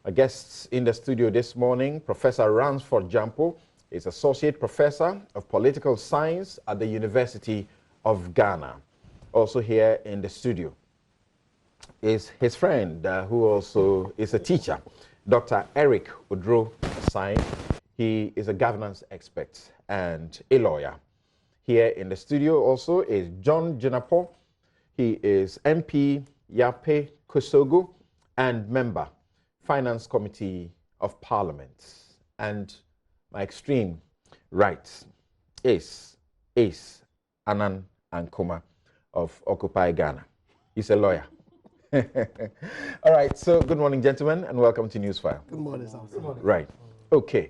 Our guests in the studio this morning, Professor Ransford Jampo is Associate Professor of Political Science at the University of Ghana. Also here in the studio is his friend who also is a teacher, Dr. Eric Odro-Osai. He is a governance expert and a lawyer. Here in the studio also is John Jinapo. He is MP Yape Kosogo and member, Finance Committee of Parliament. And my extreme right is Anan Ankoma of Occupy Ghana. He's a lawyer. All right, so good morning, gentlemen, and welcome to Newsfile. Good morning, sir. Good morning. Right, okay.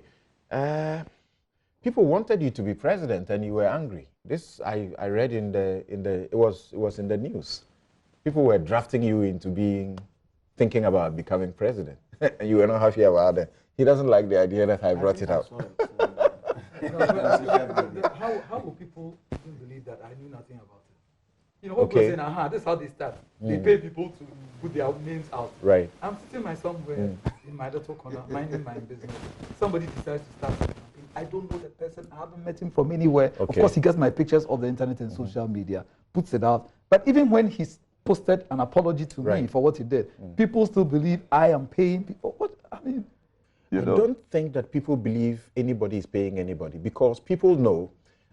People wanted you to be president and you were angry. This I read it was in the news. People were drafting you into thinking about becoming president. And you were not happy about it. He doesn't like the idea that I brought it out. How will people believe that I knew nothing about it? You know, what people saying, this is how they start. They pay people to put their names out. Right. I'm sitting somewhere in my little corner, minding my business. Somebody decides to start something. I don't know the person. I haven't met him from anywhere. Okay. Of course, he gets my pictures off the internet and social media, puts it out. But even when he's posted an apology to me for what he did, people still believe I am paying people. What? I mean, I don't think that people believe anybody is paying anybody, because people know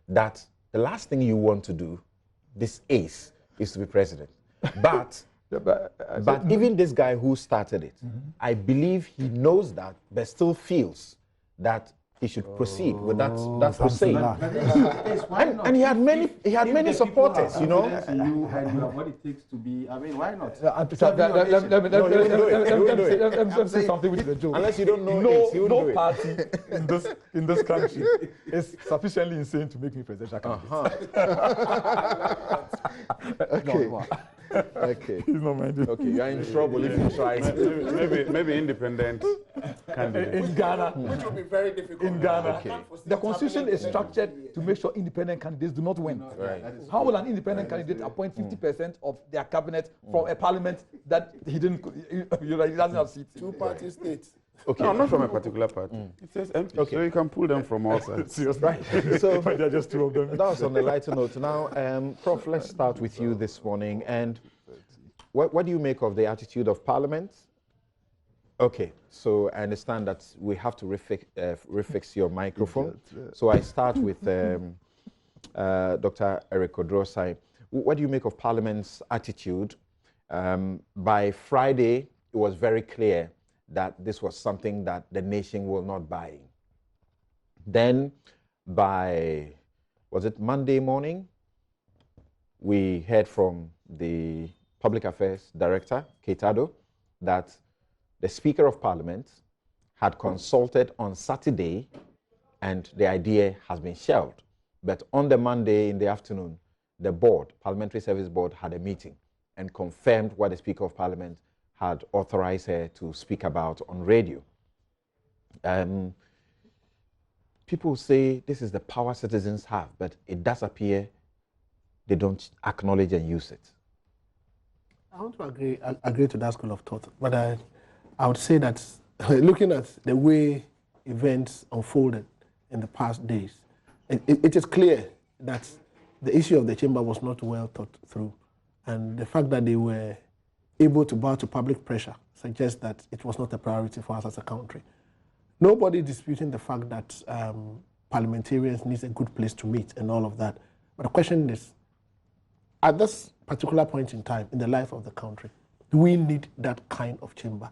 that the last thing you want to do, this is to be president. But but even this guy who started it, I believe he knows that, but still feels that he should proceed with that crusade. And he had many supporters, you know. You had what it takes to be. I mean, why not? Let me say something with the joke. Unless you don't know, no party in this country is sufficiently insane to make me presidential candidate. Okay. Okay. He's not minding. Okay, you're in trouble if you try. Maybe independent candidate. In Ghana. Which will be very difficult. In Ghana. Okay. The constitution is structured to make sure independent candidates do not win. Right. How will an independent candidate appoint 50% of their cabinet from a parliament that he didn't, he doesn't have seats? Two-party states. Okay. No, not from a particular party. It says MP, so you can pull them from all sides. Right. So there are just two of them. That was on a lighter note. Now, Prof, let's start with you this morning. And what do you make of the attitude of Parliament? Okay, so I understand that we have to refix your microphone. So I start with Dr. Eric Odro-Osai. What do you make of Parliament's attitude? By Friday, it was very clear that this was something that the nation will not buy. Then by, was it Monday morning, we heard from the Public Affairs Director, Akufo-Addo, that the Speaker of Parliament had consulted on Saturday and the idea has been shelved. But on the Monday in the afternoon, the board, Parliamentary Service Board, had a meeting and confirmed what the Speaker of Parliament had authorized her to speak about on radio. People say this is the power citizens have, but it does appear they don't acknowledge and use it. I want to agree to that school of thought, but I would say that looking at the way events unfolded in the past days, it is clear that the issue of the chamber was not well thought through, and the fact that they were able to bow to public pressure suggests that it was not a priority for us as a country. Nobody disputing the fact that parliamentarians need a good place to meet and all of that. But the question is, at this particular point in time in the life of the country, do we need that kind of chamber?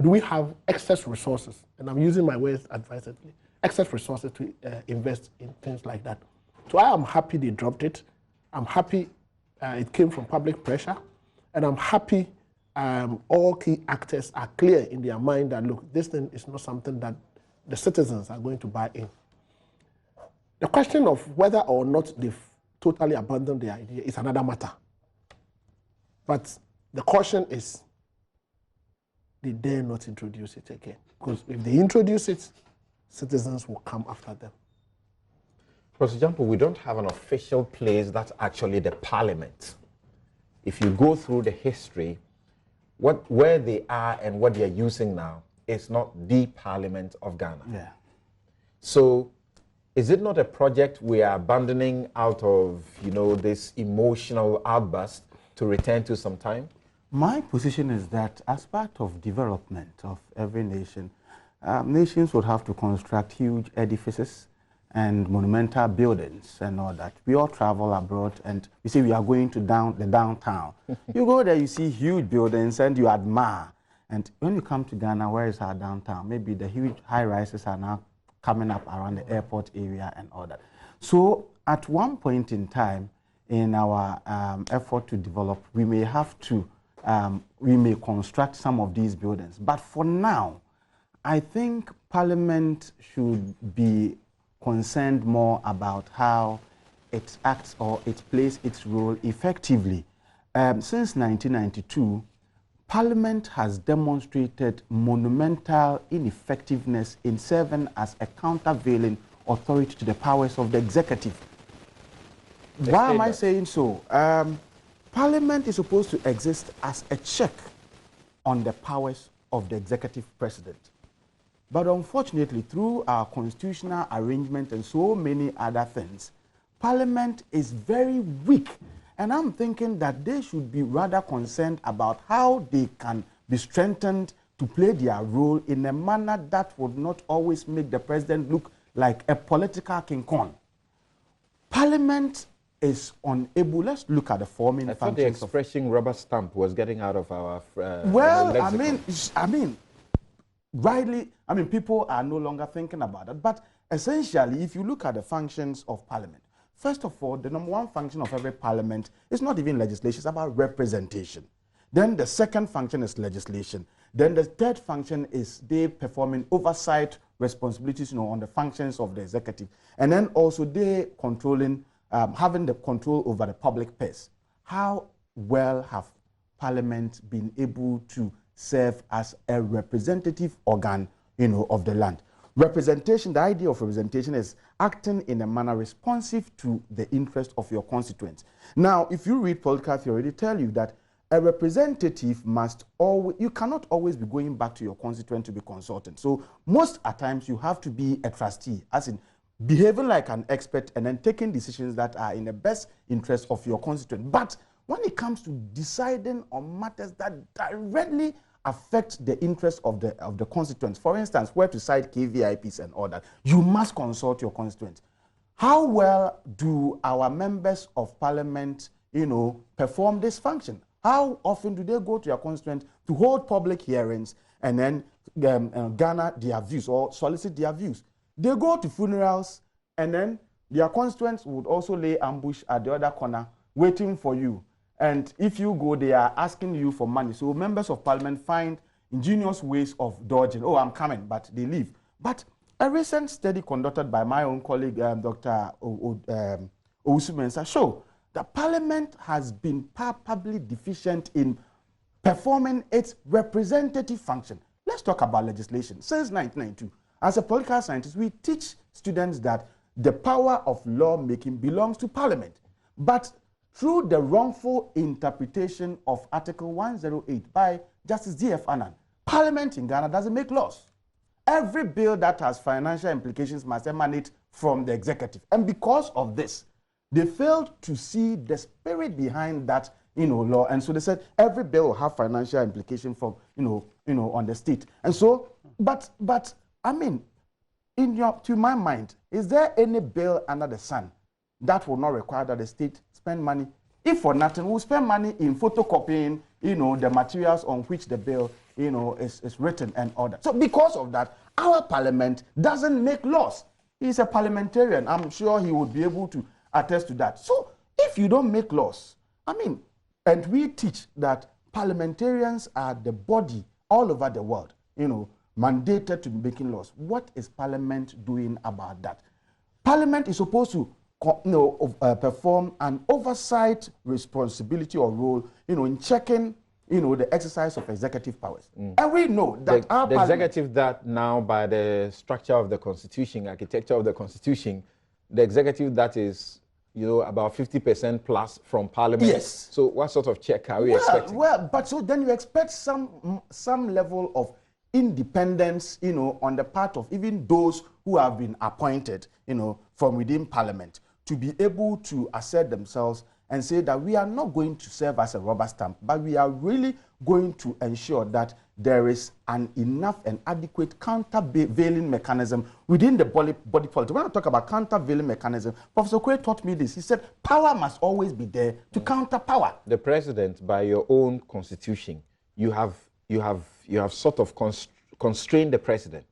Do we have excess resources? And I'm using my words advisedly. Excess resources to invest in things like that. So I am happy they dropped it. I'm happy it came from public pressure. And I'm happy all key actors are clear in their mind that, look, this thing is not something that the citizens are going to buy in. The question of whether or not they've totally abandoned the idea is another matter. But the caution is, they dare not introduce it again. Because if they introduce it, citizens will come after them. For example, we don't have an official place that's actually the parliament. If you go through the history, where they are and what they are using now, is not the Parliament of Ghana. Yeah. So is it not a project we are abandoning out of, you know, this emotional outburst to return to some time? My position is that as part of development of every nation, nations would have to construct huge edifices and monumental buildings and all that. We all travel abroad and we say we are going to the downtown. You go there, you see huge buildings and you admire. And when you come to Ghana, where is our downtown? Maybe the huge high-rises are now coming up around the airport area and all that. So at one point in time in our effort to develop, we may have to, we may construct some of these buildings. But for now, I think Parliament should be concerned more about how it acts or it plays its role effectively. Since 1992, Parliament has demonstrated monumental ineffectiveness in serving as a countervailing authority to the powers of the executive. Why am I saying so? Parliament is supposed to exist as a check on the powers of the executive president. But unfortunately, through our constitutional arrangement and so many other things, Parliament is very weak. And I'm thinking that they should be rather concerned about how they can be strengthened to play their role in a manner that would not always make the president look like a political King Kong. Parliament is unable. Let's look at the forming functions. I thought the expression rubber stamp was getting out of our well, lexicon. Rightly, people are no longer thinking about that. But essentially, if you look at the functions of Parliament, first of all, the number one function of every Parliament is not even legislation, it's about representation. Then the second function is legislation. Then the third function is they performing oversight responsibilities, on the functions of the executive. And then also they controlling, having the control over the public purse. How well have Parliament been able to serve as a representative organ, of the land? Representation, the idea of representation is acting in a manner responsive to the interest of your constituents. Now, if you read political theory, they tell you that a representative must always, you cannot always be going back to your constituent to be consultant. So most at times you have to be a trustee, as in behaving like an expert and then taking decisions that are in the best interest of your constituent. But when it comes to deciding on matters that directly affect the interests of the constituents, for instance, where to cite KVIPs and all that, you must consult your constituents. How well do our members of Parliament, perform this function? How often do they go to your constituents to hold public hearings and then garner their views or solicit their views? They go to funerals and then their constituents would also lay ambush at the other corner waiting for you. And if you go, they are asking you for money. So members of Parliament find ingenious ways of dodging. Oh, I'm coming, but they leave. But a recent study conducted by my own colleague, Dr. Owusu-Mensah, show that Parliament has been palpably deficient in performing its representative function. Let's talk about legislation. Since 1992, as a political scientist, we teach students that the power of lawmaking belongs to Parliament. But through the wrongful interpretation of Article 108 by Justice D.F. Annan, Parliament in Ghana doesn't make laws. Every bill that has financial implications must emanate from the executive. And because of this, they failed to see the spirit behind that law. And so they said every bill will have financial implication from, on the state. And so, but to my mind, is there any bill under the sun that will not require that the state spend money? If for nothing, we'll spend money in photocopying, the materials on which the bill, is written and all that. So because of that, our Parliament doesn't make laws. He's a parliamentarian. I'm sure he would be able to attest to that. So if you don't make laws, and we teach that parliamentarians are the body all over the world, mandated to be making laws. What is Parliament doing about that? Parliament is supposed to perform an oversight responsibility or role, in checking, the exercise of executive powers. And we know that the executive that now, by the structure of the Constitution, architecture of the Constitution, the executive that is, about 50% plus from Parliament. Yes. So what sort of check are we expecting? Well, but so then you expect some level of independence, on the part of even those who have been appointed, from within Parliament, to be able to assert themselves and say that we are not going to serve as a rubber stamp, but we are really going to ensure that there is an enough and adequate countervailing mechanism within the body politic. When I talk about countervailing mechanism, Professor Kwe taught me this. He said power must always be there to counter power. The president, by your own constitution, you have sort of constrained the president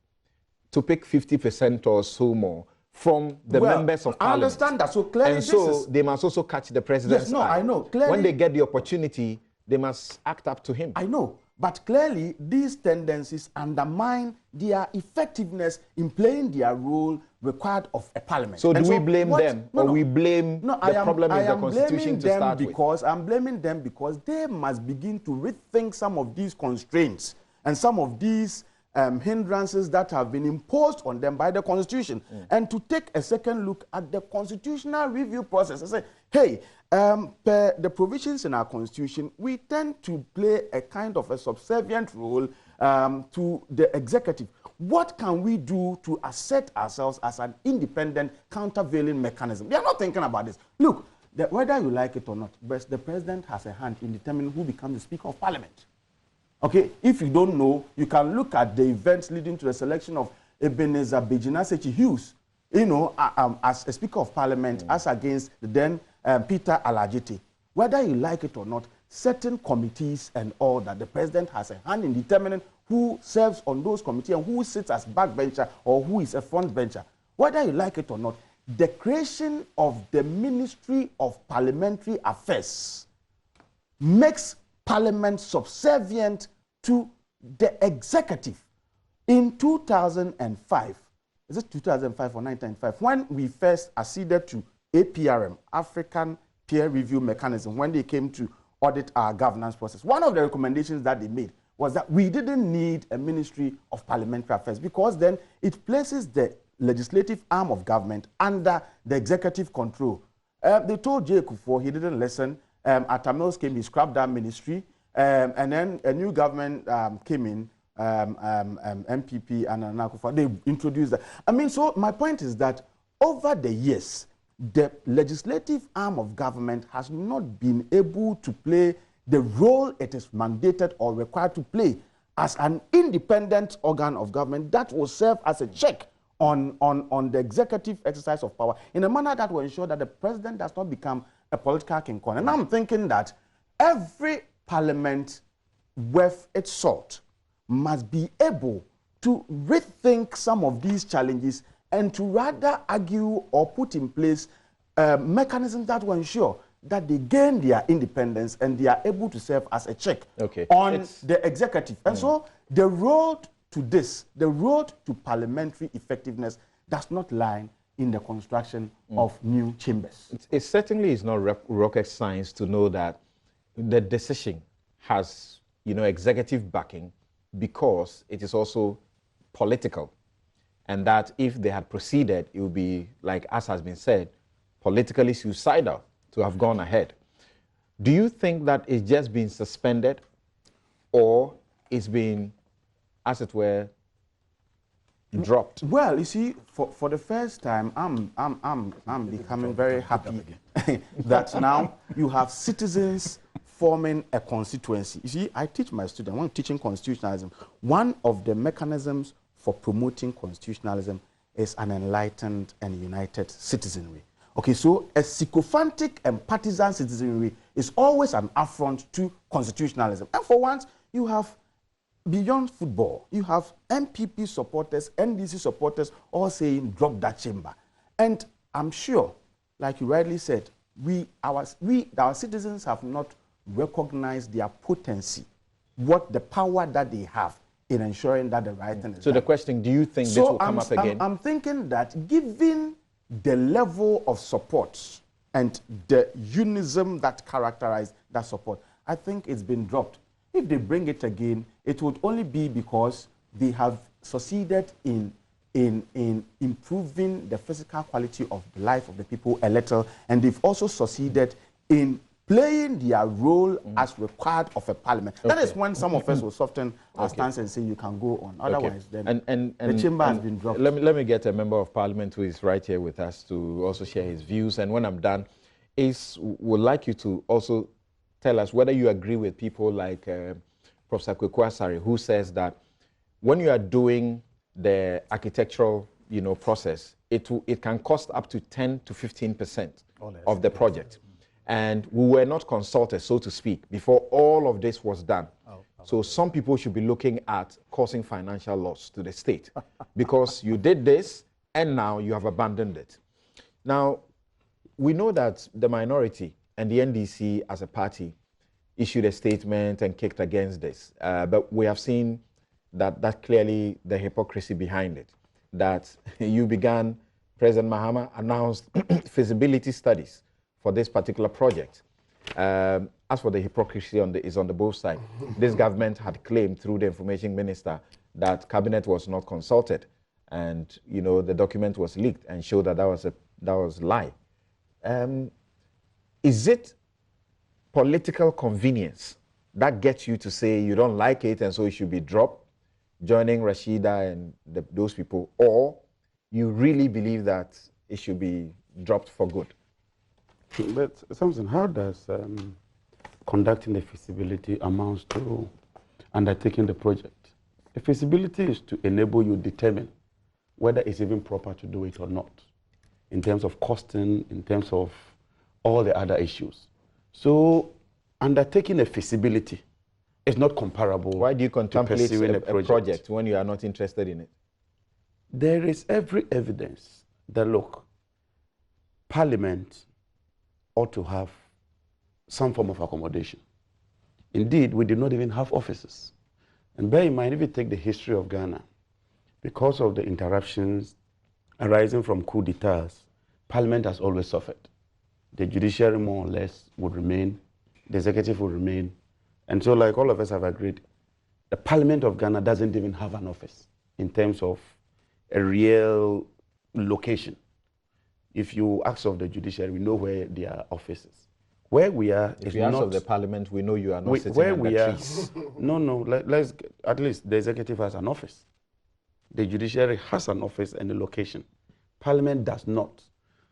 to pick 50% or so more from the members of Parliament. I understand that. So clearly, and so they must also catch the president's eye. I know. Clearly, when they get the opportunity, they must act up to him. I know. But clearly, these tendencies undermine their effectiveness in playing their role required of a parliament. So do we blame them, or we blame the problem in the constitution to start with? I'm blaming them because they must begin to rethink some of these constraints and some of these hindrances that have been imposed on them by the constitution, and to take a second look at the constitutional review process and say, hey, per the provisions in our constitution, we tend to play a kind of a subservient role to the executive. What can we do to assert ourselves as an independent countervailing mechanism? They are not thinking about this. Look, whether you like it or not, but the president has a hand in determining who becomes the Speaker of Parliament. Okay, if you don't know, you can look at the events leading to the selection of Ebenezer Bejinasechi Hughes, as a Speaker of Parliament, as against the then Peter Alajite. Whether you like it or not, certain committees and all that, the president has a hand in determining who serves on those committees and who sits as backbencher or who is a frontbencher. Whether you like it or not, the creation of the Ministry of Parliamentary Affairs makes Parliament subservient to the executive. In 2005, is it 2005 or 1995, when we first acceded to APRM, African Peer Review Mechanism, when they came to audit our governance process, one of the recommendations that they made was that we didn't need a Ministry of Parliamentary Affairs because then it places the legislative arm of government under the executive control. They told J. Akufo, he didn't listen. Atamils came, he scrapped that ministry. And then a new government came in, MPP and Akufo. They introduced that. I mean, so my point is that over the years, the legislative arm of government has not been able to play the role it is mandated or required to play as an independent organ of government that will serve as a check on the executive exercise of power in a manner that will ensure that the president does not become a political king kong. And I'm thinking that every parliament worth its salt must be able to rethink some of these challenges and to rather argue or put in place mechanisms that will ensure that they gain their independence and they are able to serve as a check on the executive. And so the road to this, the road to parliamentary effectiveness does not lie in the construction of new chambers. It certainly is not rocket science to know that the decision has, executive backing because it is also political. And that if they had proceeded, it would be, like as has been said, politically suicidal to have gone ahead. Do you think that it's just been suspended or it's been, as it were, dropped? Well, you see, for the first time, I'm becoming very happy that now you have citizens forming a constituency. You see, I teach my students, when teaching constitutionalism, one of the mechanisms for promoting constitutionalism is an enlightened and united citizenry. Okay, so a sycophantic and partisan citizenry is always an affront to constitutionalism. And for once, you have, beyond football, you have MPP supporters, NDC supporters all saying, drop that chamber. And I'm sure, like you rightly said, our citizens have not recognized their potency, what the power that they have in ensuring that the right thing is So done. the question, do you think this will come up again? I'm thinking that given the level of support and the unism that characterized that support, I think it's been dropped. If they bring it again, it would only be because they have succeeded in improving the physical quality of the life of the people a little, and they've also succeeded in playing their role as required of a parliament. That is when some of us will soften our stance and say you can go on. Otherwise, then the chamber has been dropped. Let me get a member of parliament who is right here with us to also share his views. And when I'm done, would like you to also tell us whether you agree with people like Professor Akufo-Addo, who says that when you are doing the architectural, process, it can cost up to 10 to 15% of the project. And we were not consulted, so to speak, before all of this was done. So some people should be looking at causing financial loss to the state because you did this and now you have abandoned it. Now, we know that the minority and the NDC as a party issued a statement and kicked against this. But we have seen that clearly the hypocrisy behind it, that you began, President Mahama announced feasibility studies for this particular project. As for the hypocrisy is on the both sides. This government had claimed through the information minister that cabinet was not consulted, and the document was leaked and showed that that was a lie. Is it political convenience that gets you to say you don't like it and so it should be dropped, joining Rashida and those people, or you really believe that it should be dropped for good? But Samson, how does conducting the feasibility amounts to undertaking the project? A feasibility is to enable you determine whether it's even proper to do it or not, in terms of costing, in terms of all the other issues. So undertaking a feasibility is not comparable. Why do you contemplate a project when you are not interested in it? There is every evidence that, look, Parliament ought to have some form of accommodation. Indeed, we did not even have offices. And bear in mind, if you take the history of Ghana, because of the interruptions arising from coup d'etats, Parliament has always suffered. The judiciary, more or less, would remain, the executive would remain. And so, like all of us have agreed, the Parliament of Ghana doesn't even have an office in terms of a real location. If you ask of the judiciary, we know where their office is. Where we are if you ask of the Parliament, we know you are not sitting where under we are, trees. No, let's at least the executive has an office. The judiciary has an office and a location. Parliament does not.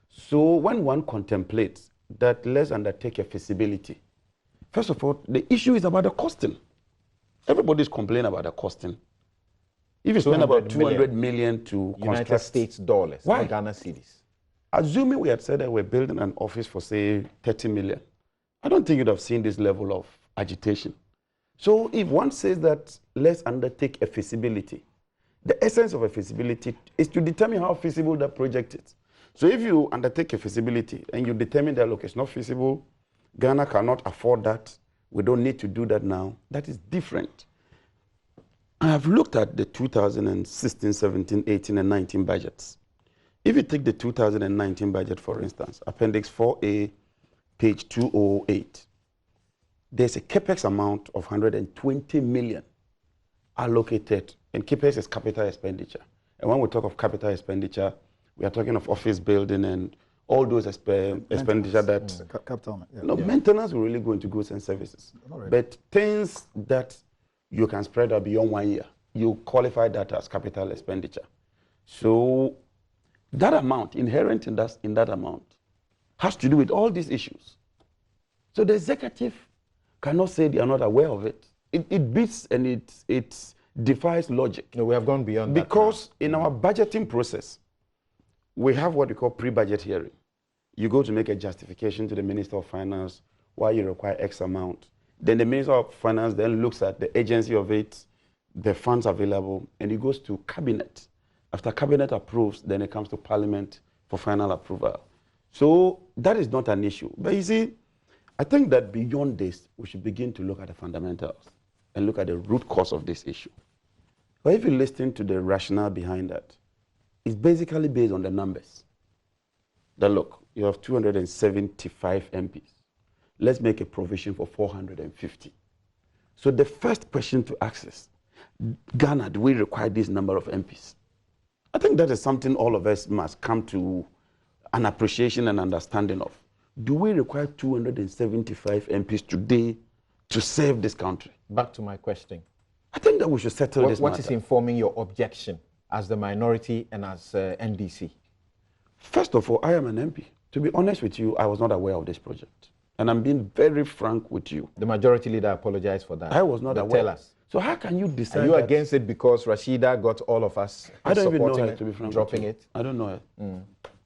So when one contemplates that let's undertake a feasibility, first of all, the issue is about the costing. Everybody's complaining about the costing. If you spend about 200 million to United States dollars, why? Not Ghana cedis. Assuming we had said that we're building an office for, say, 30 million, I don't think you'd have seen this level of agitation. So if one says that let's undertake a feasibility, the essence of a feasibility is to determine how feasible that project is. So if you undertake a feasibility and you determine that, look, it's not feasible, Ghana cannot afford that, we don't need to do that now, that is different. I have looked at the 2016, 17, 18, and 19 budgets. If you take the 2019 budget, for instance, Appendix 4A, page 208, there's a capex amount of 120 million allocated, and capex is capital expenditure. And when we talk of capital expenditure, we are talking of office building and all those expenditure that... Capital, yeah. No, maintenance will really go into goods and services. But things that you can spread out beyond 1 year, you qualify that as capital expenditure. So that amount, inherent in that amount, has to do with all these issues. So the executive cannot say they are not aware of it. It beats and it defies logic. No, we have gone beyond that. Because in our budgeting process, we have what we call pre-budget hearing. You go to make a justification to the Minister of Finance why you require X amount. Then the Minister of Finance then looks at the agency of it, the funds available, and it goes to Cabinet. After Cabinet approves, then it comes to Parliament for final approval. So that is not an issue. But you see, I think that beyond this, we should begin to look at the fundamentals and look at the root cause of this issue. But if you listen to the rationale behind that, it's basically based on the numbers. That look, you have 275 MPs. Let's make a provision for 450. So the first question to ask is, Ghana, do we require this number of MPs? I think that is something all of us must come to an appreciation and understanding of. Do we require 275 MPs today to serve this country? Back to my question. I think that we should settle this What matter. is informing your objection as the minority and as NDC? First of all, I am an MP. To be honest with you, I was not aware of this project. And I'm being very frank with you. The majority leader apologized for that. I was not aware. Tell us. So how can you decide? Are you against it because Rashida got all of us I don't even know supporting her, it, to be frank dropping with you. it? I don't know her.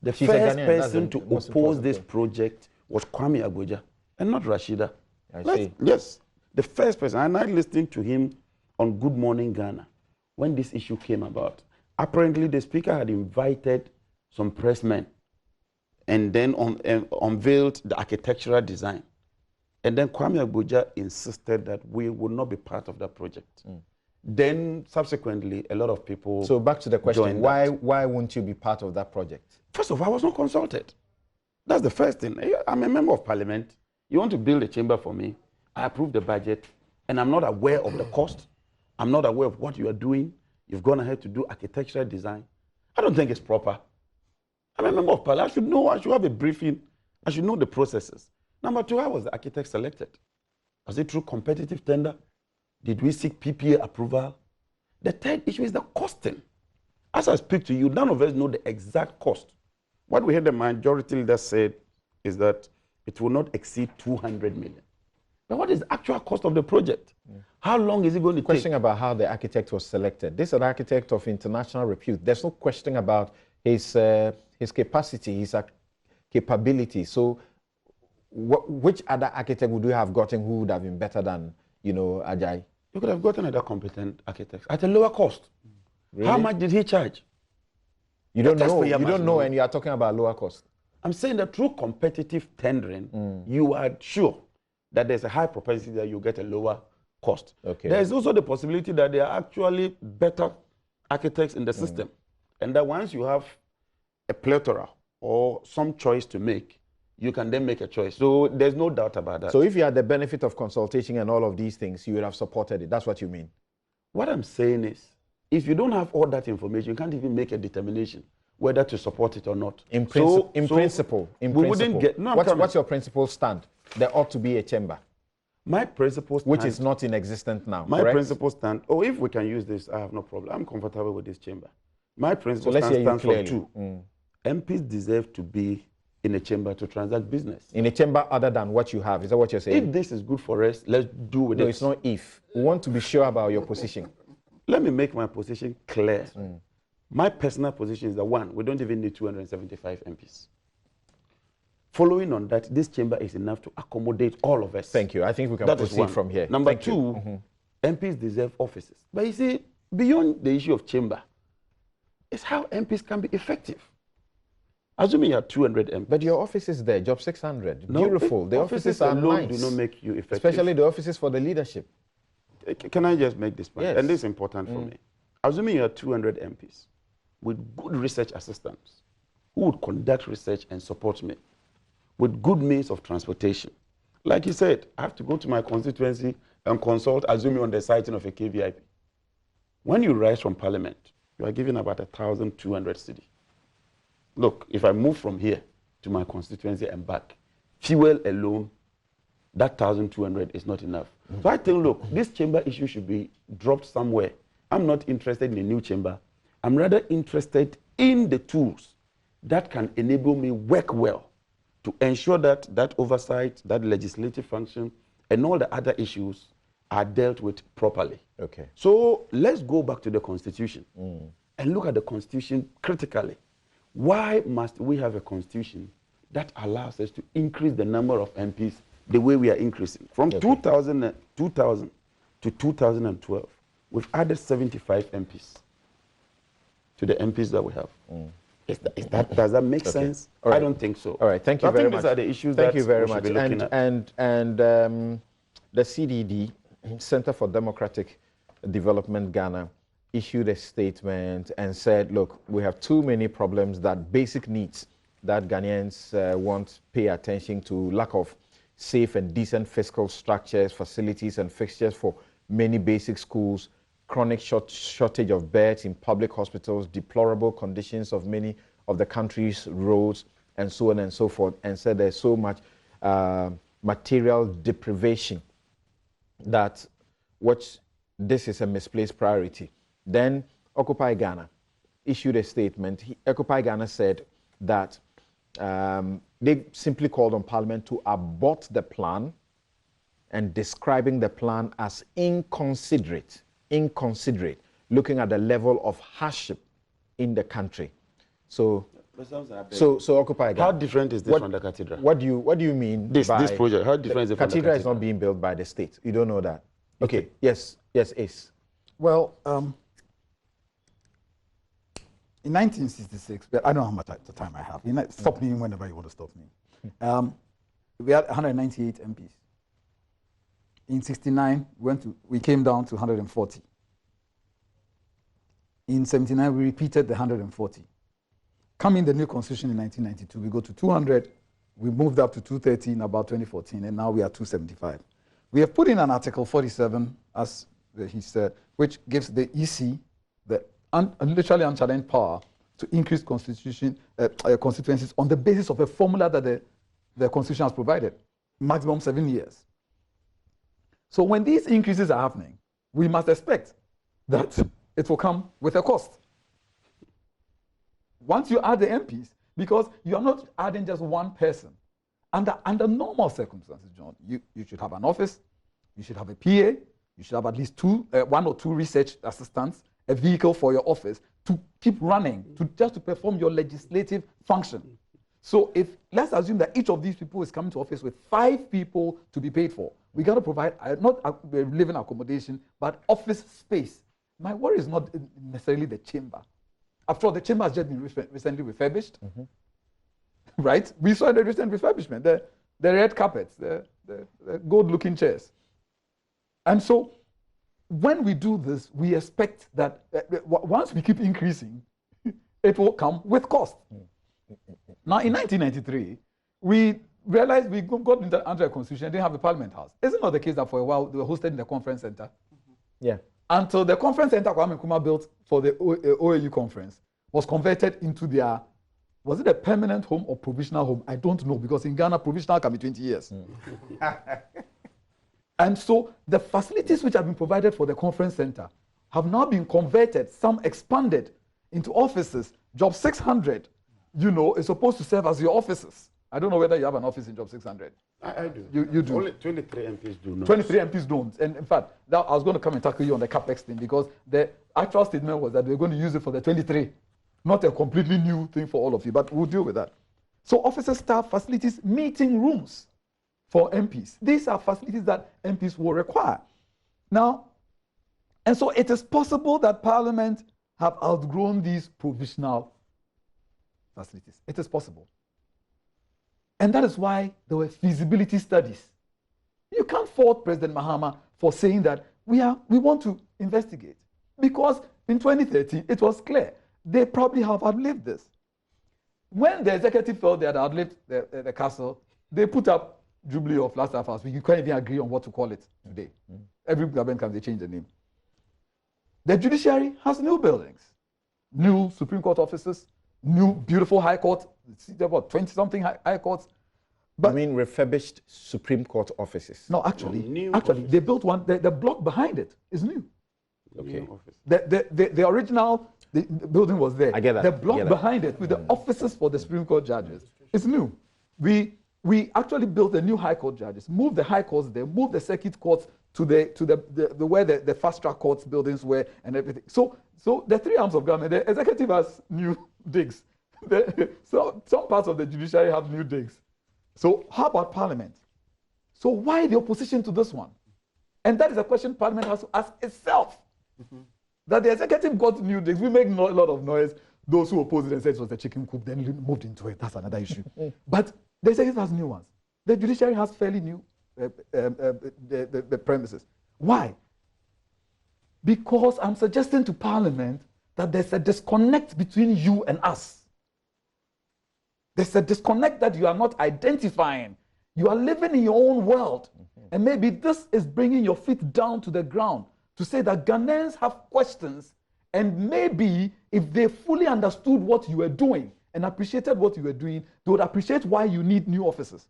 The She's a first Ghanaian, that's person the to most oppose important this thing. project was Kwame Agbodja and not Rashida. I see. Yes, the first person. And I listened to him on Good Morning Ghana when this issue came about. Apparently, the speaker had invited some pressmen and then unveiled the architectural design. And then Kwame Agbodja insisted that we would not be part of that project. Then, subsequently, a lot of people. So back to the question, joined why won't you be part of that project? First of all, I was not consulted. That's the first thing. I'm a member of parliament. You want to build a chamber for me. I approve the budget, and I'm not aware of the cost. I'm not aware of what you are doing. You've gone ahead to do architectural design. I don't think it's proper. I'm a member of parliament. I should know. I should have a briefing. I should know the processes. Number two, how was the architect selected? Was it through competitive tender? Did we seek PPA approval? The third issue is the costing. As I speak to you, none of us know the exact cost. What we heard the majority leader said is that it will not exceed 200 million. But what is the actual cost of the project? How long is it going to take? Question about how the architect was selected. This is an architect of international repute. There's no question about his capacity, his capability. So which other architect would you have gotten who would have been better than, Ajay? You could have gotten another competent architect at a lower cost. Really? How much did he charge? You don't That's know. what you You must don't know, know. and you are talking about lower cost. I'm saying that through competitive tendering, you are sure that there's a high propensity that you get a lower cost. Okay. There is also the possibility that there are actually better architects in the system, and that once you have a plethora or some choice to make, you can then make a choice. So there's no doubt about that. So if you had the benefit of consultation and all of these things, you would have supported it. That's what you mean. What I'm saying is, if you don't have all that information, you can't even make a determination whether to support it or not. In principle, what's your principle stand? There ought to be a chamber, my principle stand, which is not in existence now. My correct? principle stand, if we can use this, I have no problem. I'm comfortable with this chamber. My principle let's hear you stands for clearly. two. MPs deserve to be in a chamber to transact business. In a chamber other than what you have. Is that what you're saying? If this is good for us, let's do with it. No, it's not if. We want to be sure about your position. Let me make my position clear. My personal position is that one, we don't even need 275 MPs. Following on that, this chamber is enough to accommodate all of us. Thank you. I think we can That is proceed one. from here. Number Thank you. two, MPs deserve offices. But you see, beyond the issue of chamber, it's how MPs can be effective. Assuming you have 200 MPs. But your office is there, job 600. No, Beautiful. The offices are alone nice. do not make you effective. Especially the offices for the leadership. Can I just make this point? Yes. And this is important for me. Assuming you have 200 MPs with good research assistants who would conduct research and support me with good means of transportation. Like you said, I have to go to my constituency and consult, assuming on the siting of a KVIP. When you rise from parliament, you are given about 1,200 cedi. Look, if I move from here to my constituency and back, fuel alone, that 1,200 is not enough. So I think, look, this chamber issue should be dropped somewhere. I'm not interested in a new chamber. I'm rather interested in the tools that can enable me work well to ensure that that oversight, that legislative function, and all the other issues are dealt with properly. Okay. So let's go back to the Constitution and look at the Constitution critically. Why must we have a Constitution that allows us to increase the number of MPs the way we are increasing? From 2000 to 2012, we've added 75 MPs to the MPs that we have. Does that make sense? Right. I don't think so. All right, thank you I very think much. these are the issues Thank that you very we should much. be looking at. And the CDD, Center for Democratic Development Ghana, issued a statement and said, look, we have too many problems, that basic needs that Ghanaians won't pay attention to, lack of safe and decent fiscal structures, facilities and fixtures for many basic schools, chronic shortage of beds in public hospitals, deplorable conditions of many of the country's roads, and so on and so forth, and said there's so much material deprivation that this is a misplaced priority. Then Occupy Ghana issued a statement. Occupy Ghana said that they simply called on Parliament to abort the plan, and describing the plan as inconsiderate, looking at the level of hardship in the country. So Occupy Ghana. How different is this from the cathedral? What do you mean this by project? How different is it from the cathedral? Is not being built by the state. You don't know that. Okay. Yes, Ace. Well, in 1966, but I don't know how much time I have. Stop me whenever you want to stop me. We had 198 MPs. In 69, we came down to 140. In 79, we repeated the 140. Coming the new constitution in 1992, we go to 200. We moved up to 230 in about 2014, and now we are 275. We have put in an Article 47, as he said, which gives the EC the literally unchallenged power to increase constituencies on the basis of a formula that the Constitution has provided, maximum 7 years. So when these increases are happening, we must expect that it will come with a cost. Once you add the MPs, because you are not adding just one person. Under normal circumstances, John, you should have an office, you should have a PA, you should have at least one or two research assistants, a vehicle for your office to keep running, just to perform your legislative function. So let's assume that each of these people is coming to office with 5 people to be paid for. We got to provide not living accommodation, but office space. My worry is not necessarily the chamber. After all, the chamber has just been recently refurbished. Right? We saw the recent refurbishment, the red carpets, the gold-looking chairs. And so when we do this, we expect that once we keep increasing, it will come with cost. Now, in 1993, we realized we got under a constitution and didn't have a parliament house. Is it not the case that for a while they were hosted in the conference center? Yeah. Until the conference center Kwame Nkrumah built for the OAU conference was converted into their, was it a permanent home or provisional home? I don't know, because in Ghana, provisional can be 20 years. And so the facilities which have been provided for the conference center have now been converted, some expanded into offices. Job 600, is supposed to serve as your offices. I don't know whether you have an office in Job 600. I do. You do. Only 23 MPs do not. 23 MPs don't. And in fact, I was going to come and tackle you on the CapEx thing, because the actual statement was that they were going to use it for the 23. Not a completely new thing for all of you, but we'll deal with that. So offices, staff, facilities, meeting rooms for MPs. These are facilities that MPs will require. Now, and so it is possible that Parliament have outgrown these provisional facilities. It is possible. And that is why there were feasibility studies. You can't fault President Mahama for saying that we want to investigate. Because in 2013, it was clear they probably have outlived this. When the executive felt they had outlived the castle, they put up Jubilee of last half hours. You can't even agree on what to call it today. Every government comes, they change the name. The judiciary has new buildings, new Supreme Court offices, new beautiful High Court. There were 20-something High Courts. But I mean refurbished Supreme Court offices? No, actually, they built one. The block behind it is new. Okay. The original the building was there. I get that. The block behind it with the offices for the Supreme Court judges is new. We actually built the new High Court judges, moved the High Courts there, moved the Circuit Courts to the where the fast track courts buildings were and everything. So the 3 arms of government, the executive has new digs. So some parts of the judiciary have new digs. So how about Parliament? So why the opposition to this one? And that is a question Parliament has to ask itself. That the executive got new digs. We make a lot of noise. Those who oppose it and said it was the chicken coop, then moved into it. That's another issue. But the executive has new ones. The judiciary has fairly new the premises. Why? Because I'm suggesting to Parliament that there's a disconnect between you and us. There's a disconnect that you are not identifying. You are living in your own world. And maybe this is bringing your feet down to the ground to say that Ghanaians have questions, and maybe if they fully understood what you were doing, and appreciated what you were doing, they would appreciate why you need new officers.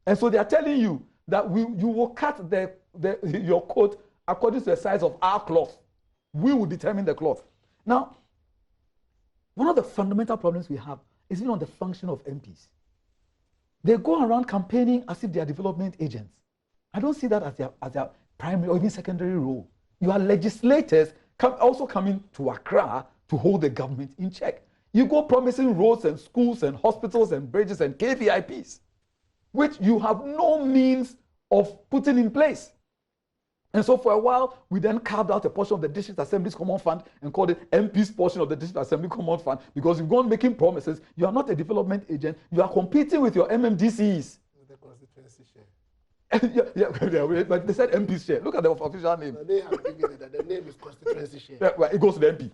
And so they are telling you that you will cut your coat according to the size of our cloth. We will determine the cloth. Now, one of the fundamental problems we have is on the function of MPs. They go around campaigning as if they are development agents. I don't see that as their primary or even secondary role. You are legislators also coming to Accra to hold the government in check. You go promising roads and schools and hospitals and bridges and KVIPs, which you have no means of putting in place. And so for a while, we then carved out a portion of the District Assembly's Common Fund and called it MP's portion of the District Assembly Common Fund, because you've gone making promises. You are not a development agent. You are competing with your MMDCs. The constituency share. yeah, but they said MP's share. Look at the official name. No, they have given it that the name is constituency share. Well, it goes to the MP.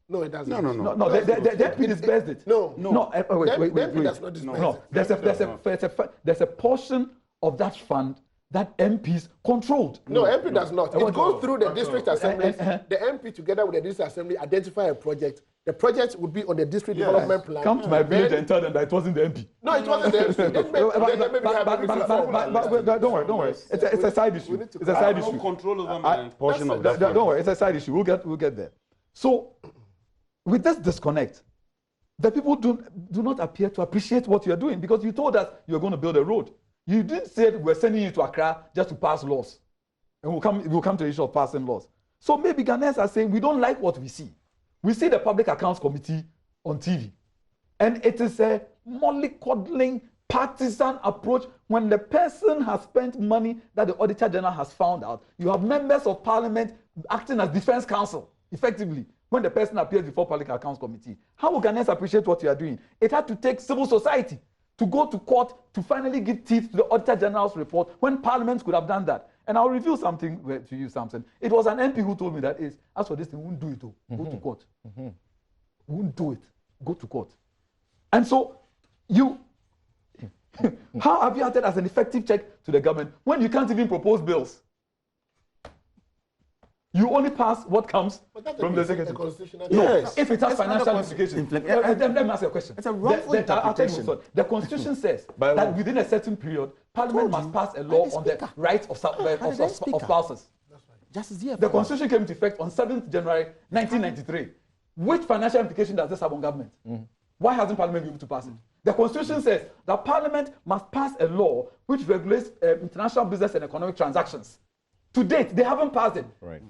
No, it doesn't. No, the MP disbursed it. No. Wait. The MP does not disburse No, there's a portion of that fund that MPs controlled. No, MP does not. It goes through the district assembly. The MP, together with the district assembly, identify a project. The project would be on the district development plan. Come to my village and tell them that it wasn't the MP. No, it wasn't the MP. Don't worry. It's a side issue. It's a side issue. Control over my portion of that. Don't worry, it's a side issue. We'll get there. So, with this disconnect, the people do not appear to appreciate what you're doing, because you told us you're going to build a road. You didn't say we're sending you to Accra just to pass laws. And we'll come to the issue of passing laws. So maybe Ghanaians are saying we don't like what we see. We see the Public Accounts Committee on TV. And it is a mollycoddling, partisan approach. When the person has spent money that the Auditor General has found out, you have members of Parliament acting as defense counsel, effectively, when the person appears before Public Accounts Committee. How will Ghanaians appreciate what you are doing? It had to take civil society to go to court to finally give teeth to the Auditor General's report, when Parliament could have done that. And I'll reveal something to you, Samson. It was an MP who told me that as for this thing, we won't do it. Go to court. We won't do it. Go to court. And so how have you acted as an effective check to the government when you can't even propose bills? You only pass what comes from the secretary. Yes. If it has financial implications. Let me ask you a question. It's a wrongful interpretation. The Constitution says that within a certain period, Parliament must pass a law on the rights of spouses. The Constitution came into effect on 7th January 1993. Which financial implication does this have on government? Why hasn't Parliament been able to pass it? The Constitution says that Parliament must pass a law which regulates international business and economic transactions. To date, they haven't passed it. Right.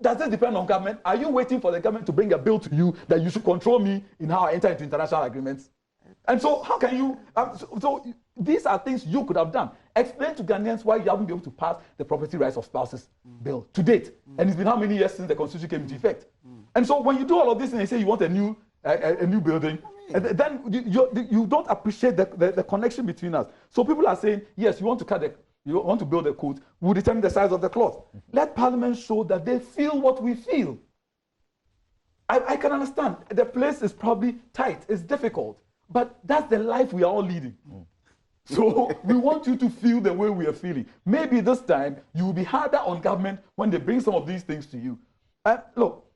Does this depend on government? Are you waiting for the government to bring a bill to you that you should control me in how I enter into international agreements? And so how can you... so these are things you could have done. Explain to Ghanaians why you haven't been able to pass the Property Rights of Spouses bill to date. And it's been how many years since the Constitution came into effect? And so when you do all of this and you say you want a new building, and then you don't appreciate the connection between us. So people are saying, yes, you want to build a court, we'll determine the size of the cloth. Let Parliament show that they feel what we feel. I can understand. The place is probably tight, it's difficult, but that's the life we are all leading. So we want you to feel the way we are feeling. Maybe this time you will be harder on government when they bring some of these things to you. Look,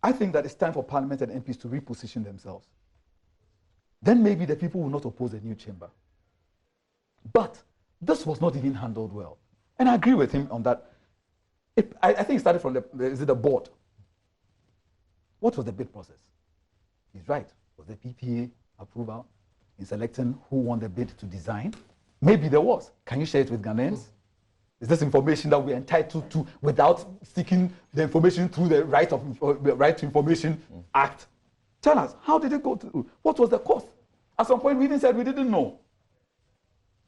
I think that it's time for Parliament and MPs to reposition themselves. Then maybe the people will not oppose a new chamber. But this was not even handled well. And I agree with him on that. I think it started from the board. What was the bid process? He's right. Was the PPA approval in selecting who won the bid to design? Maybe there was. Can you share it with Ghanaians? Is this information that we're entitled to without seeking the information through the Right to Information Act? Tell us, how did it go through? What was the cost? At some point, we even said we didn't know.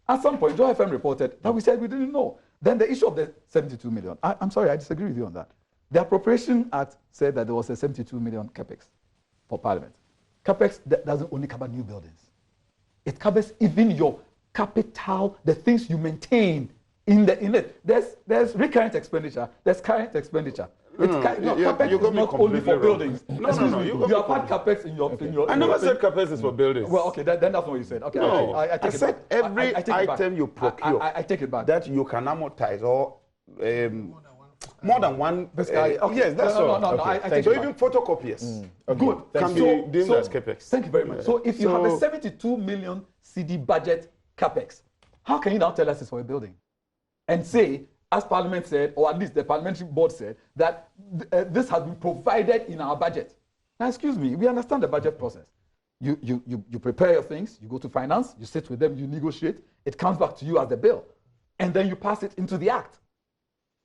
At some point, Joy FM reported that we said we didn't know. Then the issue of the 72 million. I'm sorry, I disagree with you on that. The Appropriation Act said that there was a 72 million capex for Parliament. Capex doesn't only cover new buildings. It covers even your capital, the things you maintain in it. There's recurrent expenditure, there's current expenditure. Capex is not only for buildings. No. You have had capex in your. I never said capex is for buildings. Well, okay, then that's not what you said. Okay, no, I take it back. Every item you procure I take it back. That you can amortize or more than one. Yes, that's all. No, I think so even photocopiers. Good. Can be deemed as capex. Thank you very much. So if you have a 72 million CD budget capex, how can you now tell us it's for a building? And say, as Parliament said, or at least the parliamentary board said, that this has been provided in our budget. Now, excuse me, we understand the budget process. You prepare your things, you go to finance, you sit with them, you negotiate, it comes back to you as the bill, and then you pass it into the act.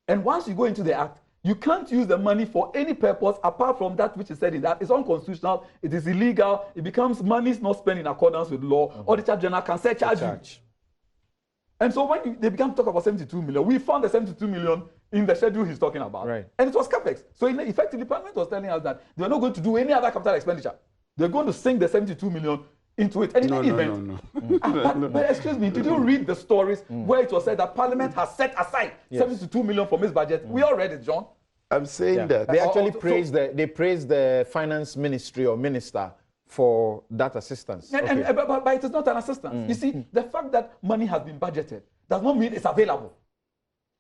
And once you go into the act, you can't use the money for any purpose apart from that which is said in that. It's unconstitutional, it is illegal, it becomes money is not spent in accordance with law, Auditor General can surcharge you. And so when they began to talk about 72 million, we found the 72 million in the schedule he's talking about. Right. And it was capex. So effectively, Parliament was telling us that they were not going to do any other capital expenditure. They're going to sink the 72 million into it. And in any event, but excuse me, did you read the stories where it was said that Parliament has set aside 72 million from its budget? We all read it, John. I'm saying that. They actually praised the finance ministry or minister for that assistance. But it is not an assistance. You see, the fact that money has been budgeted does not mean it's available.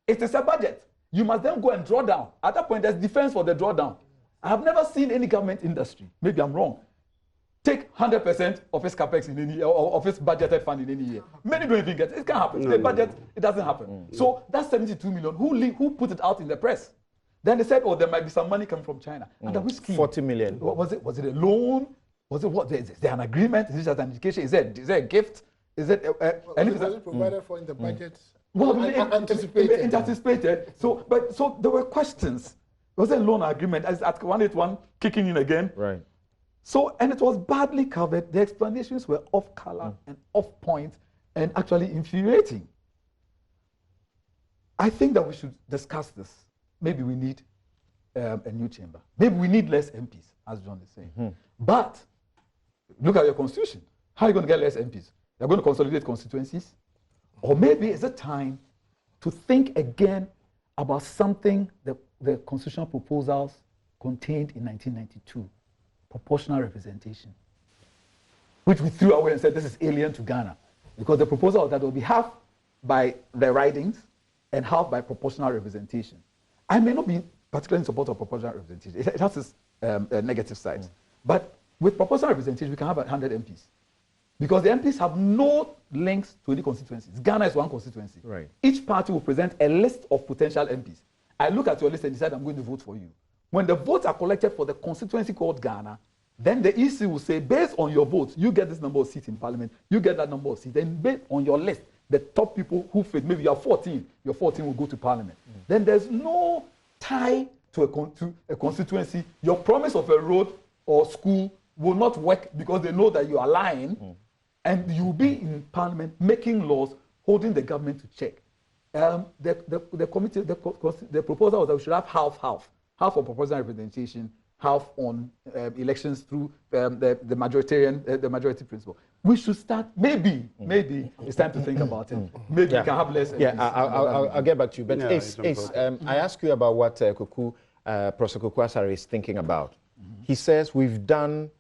It is a budget. You must then go and draw down. At that point, there's defense for the drawdown. I have never seen any government industry, maybe I'm wrong, take 100% of its capex in any year, or of its budgeted fund in any year. Many don't even get it. It can't happen. The budget, it doesn't happen. So that 72 million, who put it out in the press? Then they said, oh, there might be some money coming from China. Under which scheme? 40 million. Was it a loan? Was it what? Is there an agreement? Is it just an indication? Is there a gift? Is it was it provided for in the budget? Well, anticipated. So there were questions. Was there a loan agreement? Is Article 181 kicking in again? Right. So, and it was badly covered. The explanations were off color and off point and actually infuriating. I think that we should discuss this. Maybe we need a new chamber. Maybe we need less MPs, as John is saying. But look at your constitution. How are you going to get less MPs? You're going to consolidate constituencies? Or maybe it's a time to think again about something that the constitutional proposals contained in 1992, proportional representation, which we threw away and said this is alien to Ghana, because the proposal was that there will be half by the ridings and half by proportional representation. I may not be particularly in support of proportional representation. It has its negative sides. But with proportional representation, we can have 100 MPs. Because the MPs have no links to any constituencies. Ghana is one constituency. Right. Each party will present a list of potential MPs. I look at your list and decide I'm going to vote for you. When the votes are collected for the constituency called Ghana, then the EC will say, based on your votes, you get this number of seats in parliament, you get that number of seats. Then based on your list, the top people who fit, maybe you are 14, your 14 will go to parliament. Then there's no tie to a constituency. Your promise of a road or school will not work because they know that you are lying, and you'll be in parliament making laws, holding the government to check. The proposal was that we should have half on proportional representation, half on elections through the majority principle. We should start. Maybe it's time to think about it. Maybe we can have less. I'll get back to you. But I ask you about what Professor Kuku is thinking about. He says we've done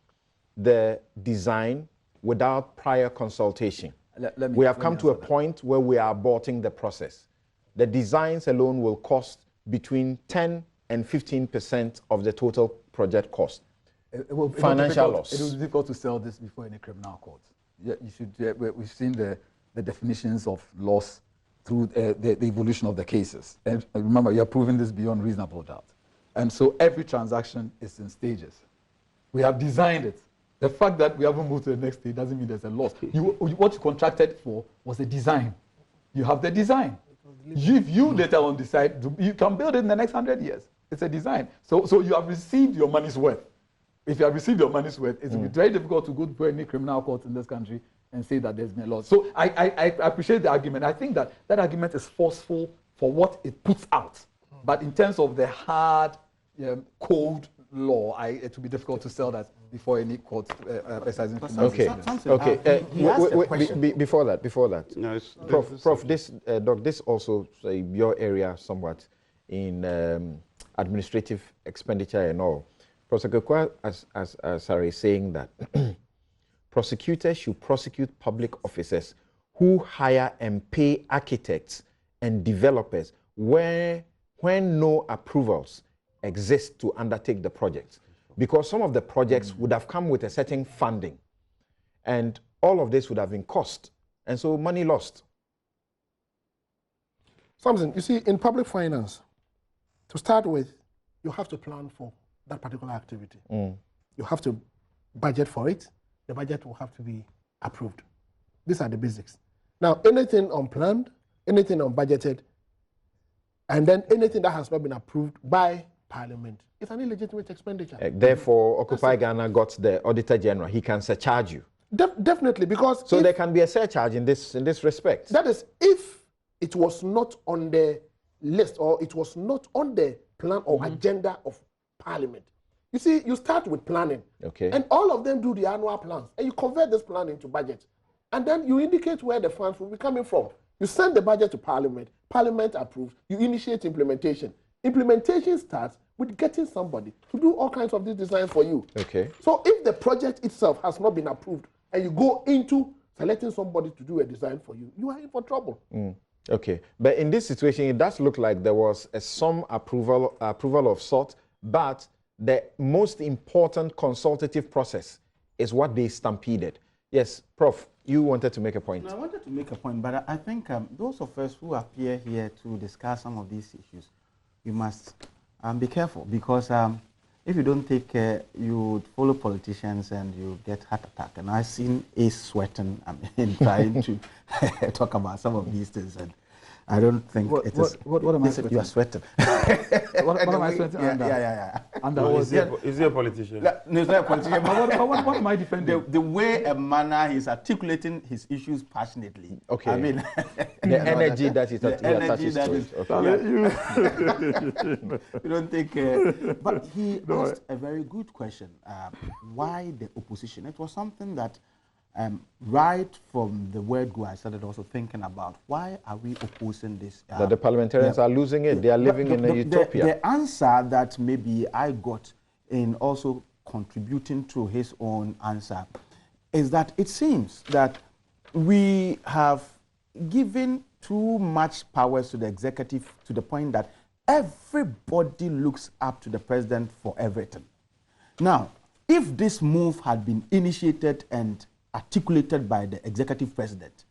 the design without prior consultation. We have come to a point where we are aborting the process. The designs alone will cost between 10 and 15% of the total project cost. Financial loss. It will be difficult to sell this before any criminal court. Yeah, you should. We've seen the definitions of loss through the evolution of the cases. And remember, you're proving this beyond reasonable doubt. And so every transaction is in stages. We have designed it. The fact that we haven't moved to the next stage doesn't mean there's a loss. What you contracted for was a design. You have the design. If you later on decide, you can build it in the next 100 years. It's a design. So you have received your money's worth. If you have received your money's worth, it will be very difficult to go to any criminal court in this country and say that there's been a loss. So I appreciate the argument. I think that argument is forceful for what it puts out. But in terms of the hard, cold law, it will be difficult to sell that before any court exercising. Okay. Before that. No, Prof, this also your area somewhat in administrative expenditure and all. Professor Kekwa, as Sarah is saying that prosecutors should prosecute public officers who hire and pay architects and developers when no approvals exist to undertake the project. Because some of the projects would have come with a certain funding, and all of this would have been cost, and so money lost. Something, you see, in public finance, to start with, you have to plan for that particular activity. You have to budget for it. The budget will have to be approved. These are the basics. Now, anything unplanned, anything unbudgeted, and then anything that has not been approved by Parliament, it's an illegitimate expenditure. Therefore, Occupy Ghana got the Auditor General. He can surcharge you. Definitely, because so there can be a surcharge in this respect. That is, if it was not on the list or it was not on the plan or agenda of Parliament. You see, you start with planning, and all of them do the annual plans, and you convert this plan into budget, and then you indicate where the funds will be coming from. You send the budget to Parliament, Parliament approves, you initiate implementation. Implementation starts with getting somebody to do all kinds of these designs for you. So if the project itself has not been approved, and you go into selecting somebody to do a design for you, you are in for trouble. But in this situation, it does look like there was some approval of sort, but the most important consultative process is what they stampeded. Yes, Prof, you wanted to make a point. No, I wanted to make a point, but I think those of us who appear here to discuss some of these issues, you must be careful, because if you don't take care, you follow politicians and you get heart attack. And I've seen Ace sweating trying to talk about some of these things. And I don't think what am I sweating? You are sweating. what am I sweating under? Yeah. Under Is he a politician? No, he's not a politician. what am I defending? The way a manner he's articulating his issues passionately. I mean, the energy that he attaches to it. You don't think... but he asked a very good question. Why the opposition? It was something that right from the word go, I started also thinking about why are we opposing this? That the parliamentarians are losing it. They are living in a utopia. The answer that maybe I got in also contributing to his own answer is that it seems that we have given too much powers to the executive to the point that everybody looks up to the president for everything. Now, if this move had been initiated and articulated by the executive president,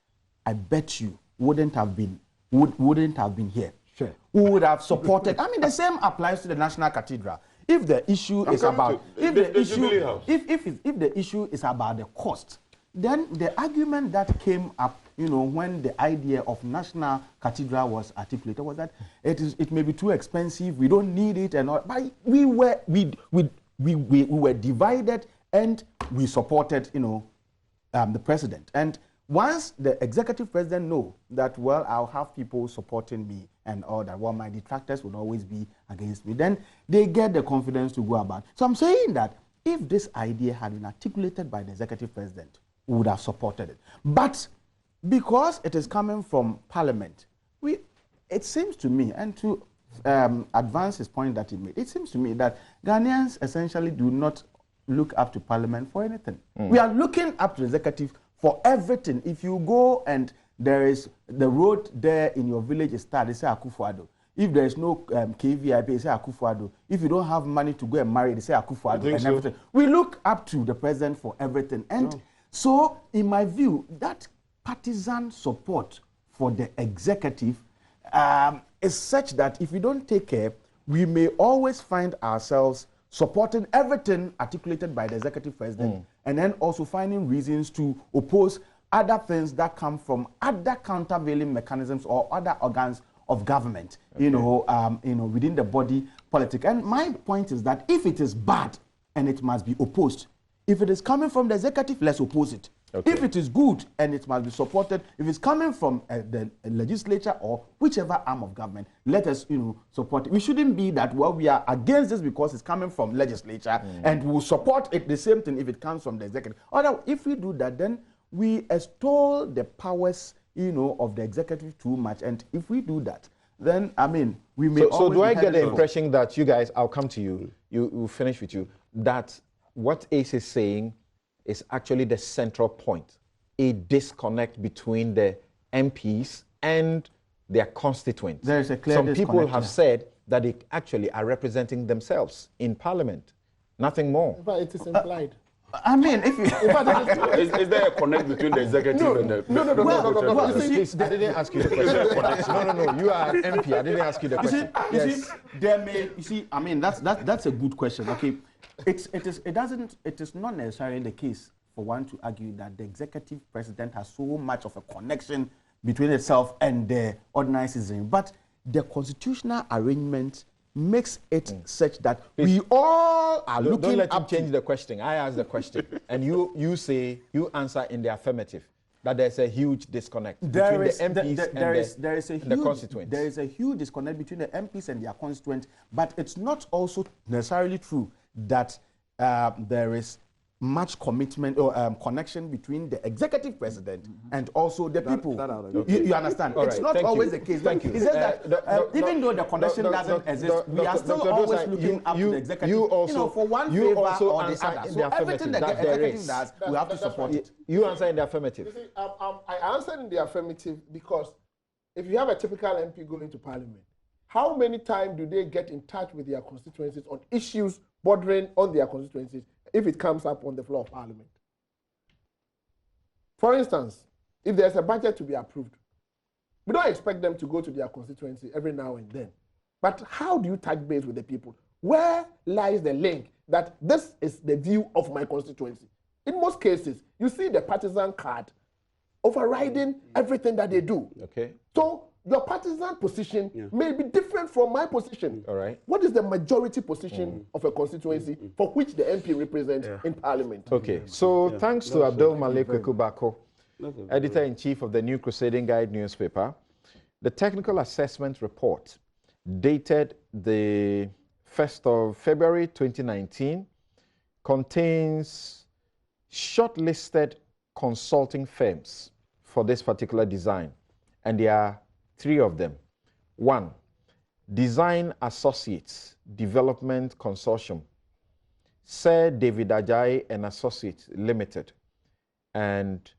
I bet you wouldn't have been here. Sure. Who would have supported? I mean, the same applies to the National Cathedral. If the issue is about if the issue is about the cost, then the argument that came up, when the idea of National Cathedral was articulated was that it may be too expensive. We don't need it, and all. But we were divided, and we supported, the president. And once the executive president know that, well, I'll have people supporting me and all that, well, my detractors will always be against me, then they get the confidence to go about. So I'm saying that if this idea had been articulated by the executive president, we would have supported it. But because it is coming from Parliament, it seems to me, and to advance his point that he made, it seems to me that Ghanaians essentially do not look up to Parliament for anything. We are looking up to the executive for everything. If you go and there is the road there in your village is started, they say Akufo-Addo. If there is no KVIP, they say Akufo-Addo. If you don't have money to go and marry, they say Akufo-Addo and everything. We look up to the president for everything. And so, in my view, that partisan support for the executive is such that if we don't take care, we may always find ourselves supporting everything articulated by the executive president, and then also finding reasons to oppose other things that come from other countervailing mechanisms or other organs of government, within the body politic. And my point is that if it is bad and it must be opposed, if it is coming from the executive, let's oppose it. If it is good and it must be supported, if it's coming from the legislature or whichever arm of government, let us, support it. We shouldn't be that, well, we are against this because it's coming from legislature and we'll support it the same thing if it comes from the executive. Otherwise, if we do that, then we extol the powers, of the executive too much. And if we do that, then, we may So do I get the impression that you guys, I'll come to you, we'll finish with you, that what Ace is saying is actually the central point, a disconnect between the MPs and their constituents. There is a clear Some people have said that they actually are representing themselves in Parliament. Nothing more. But it is implied. I mean, if you... Is there a connect between the executive and the... No. I didn't ask you the question. No. You are an MP. I didn't ask you the question. I mean, that's a good question. Okay, it is not necessarily the case for one to argue that the executive president has so much of a connection between itself and the ordinary citizen, but the constitutional arrangement makes it such that we all are looking Don't let him up change the question. I asked the question, and you answer in the affirmative that there's a huge disconnect between the MPs and the constituents. There is a huge disconnect between the MPs and their constituents, but it's not also necessarily true that there is much commitment or connection between the executive president and also the people. You understand? It's not always the case. Thank you. It's just that even though the connection doesn't exist, we are still always looking up to the executive. You also, for one you favor also or the answer other. in So the everything the affirmative that executive does, we have to support it. You answer in the affirmative. You see, I answered in the affirmative because if you have a typical MP going to Parliament, how many times do they get in touch with their constituencies on issues bordering on their constituencies if it comes up on the floor of Parliament? For instance, if there's a budget to be approved, we don't expect them to go to their constituency every now and then. But how do you touch base with the people? Where lies the link that this is the view of my constituency? In most cases, you see the partisan card overriding everything that they do. Okay. So your partisan position may be different from my position. All right. What is the majority position of a constituency for which the MP represents in Parliament? Okay. So thanks to Abdul Malik Kubako, editor-in-chief of the New Crusading Guide newspaper, the technical assessment report dated the 1st of February 2019 contains shortlisted consulting firms for this particular design, and there are 3 of them. 1, Design Associates Development Consortium, Sir David Ajayi and Associates Limited, and